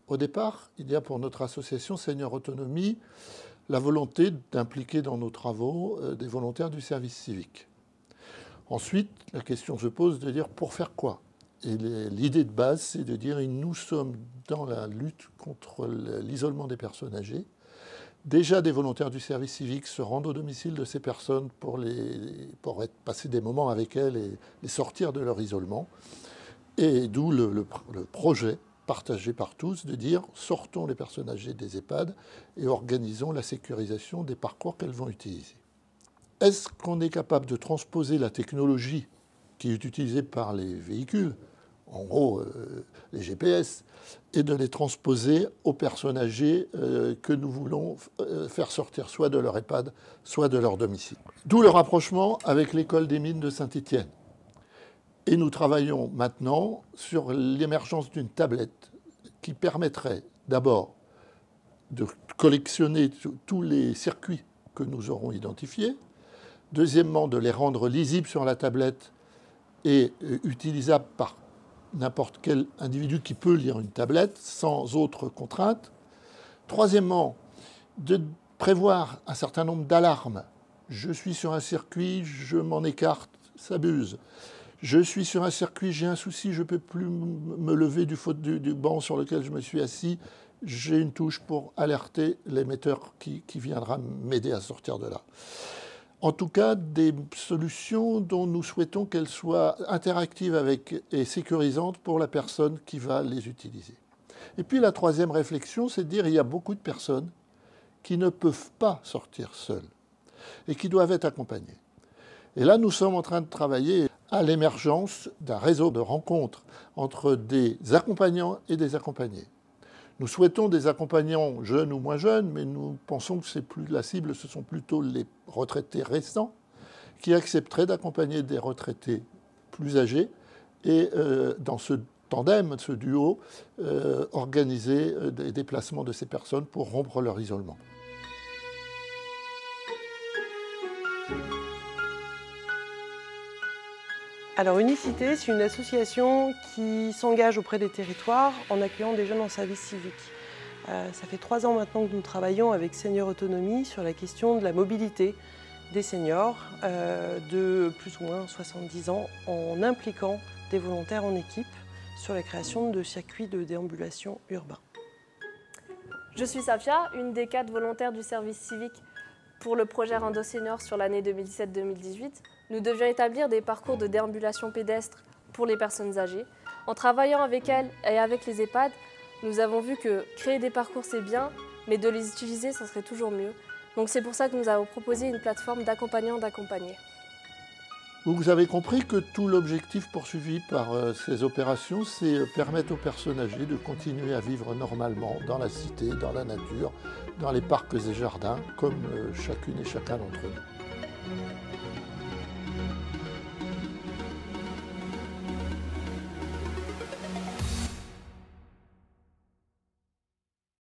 Au départ, il y a pour notre association Seniors Autonomie la volonté d'impliquer dans nos travaux des volontaires du service civique. Ensuite, la question se pose de dire pour faire quoi? Et l'idée de base, c'est de dire nous sommes dans la lutte contre l'isolement des personnes âgées. Déjà, des volontaires du service civique se rendent au domicile de ces personnes pour passer des moments avec elles et les sortir de leur isolement. Et d'où le projet partagé par tous de dire sortons les personnes âgées des EHPAD et organisons la sécurisation des parcours qu'elles vont utiliser. Est-ce qu'on est capable de transposer la technologie qui est utilisée par les véhicules, en gros les GPS, et de les transposer aux personnes âgées que nous voulons faire sortir soit de leur EHPAD, soit de leur domicile? D'où le rapprochement avec l'école des mines de Saint-Étienne. Et nous travaillons maintenant sur l'émergence d'une tablette qui permettrait d'abord de collectionner tous les circuits que nous aurons identifiés, deuxièmement de les rendre lisibles sur la tablette et utilisables par n'importe quel individu qui peut lire une tablette sans autre contrainte, troisièmement de prévoir un certain nombre d'alarmes. Je suis sur un circuit, je m'en écarte, ça buse. Je suis sur un circuit, j'ai un souci, je ne peux plus me lever du banc sur lequel je me suis assis. J'ai une touche pour alerter l'émetteur qui viendra m'aider à sortir de là. En tout cas, des solutions dont nous souhaitons qu'elles soient interactives et sécurisantes pour la personne qui va les utiliser. Et puis la troisième réflexion, c'est de dire qu'il y a beaucoup de personnes qui ne peuvent pas sortir seules et qui doivent être accompagnées. Et là, nous sommes en train de travailler à l'émergence d'un réseau de rencontres entre des accompagnants et des accompagnés. Nous souhaitons des accompagnants jeunes ou moins jeunes, mais nous pensons que la cible, ce sont plutôt les retraités récents qui accepteraient d'accompagner des retraités plus âgés et dans ce tandem, ce duo, organiser des déplacements de ces personnes pour rompre leur isolement. Alors Unicité, c'est une association qui s'engage auprès des territoires en accueillant des jeunes en service civique. Ça fait 3 ans maintenant que nous travaillons avec Seniors Autonomie sur la question de la mobilité des seniors de plus ou moins 70 ans en impliquant des volontaires en équipe sur la création de circuits de déambulation urbains. Je suis Safia, une des 4 volontaires du service civique pour le projet Rando Senior sur l'année 2017-2018. Nous devions établir des parcours de déambulation pédestre pour les personnes âgées. En travaillant avec elles et avec les EHPAD, nous avons vu que créer des parcours c'est bien, mais de les utiliser, ça serait toujours mieux. Donc c'est pour ça que nous avons proposé une plateforme d'accompagnants d'accompagnés. Vous avez compris que tout l'objectif poursuivi par ces opérations, c'est permettre aux personnes âgées de continuer à vivre normalement dans la cité, dans la nature, dans les parcs et jardins, comme chacune et chacun d'entre nous.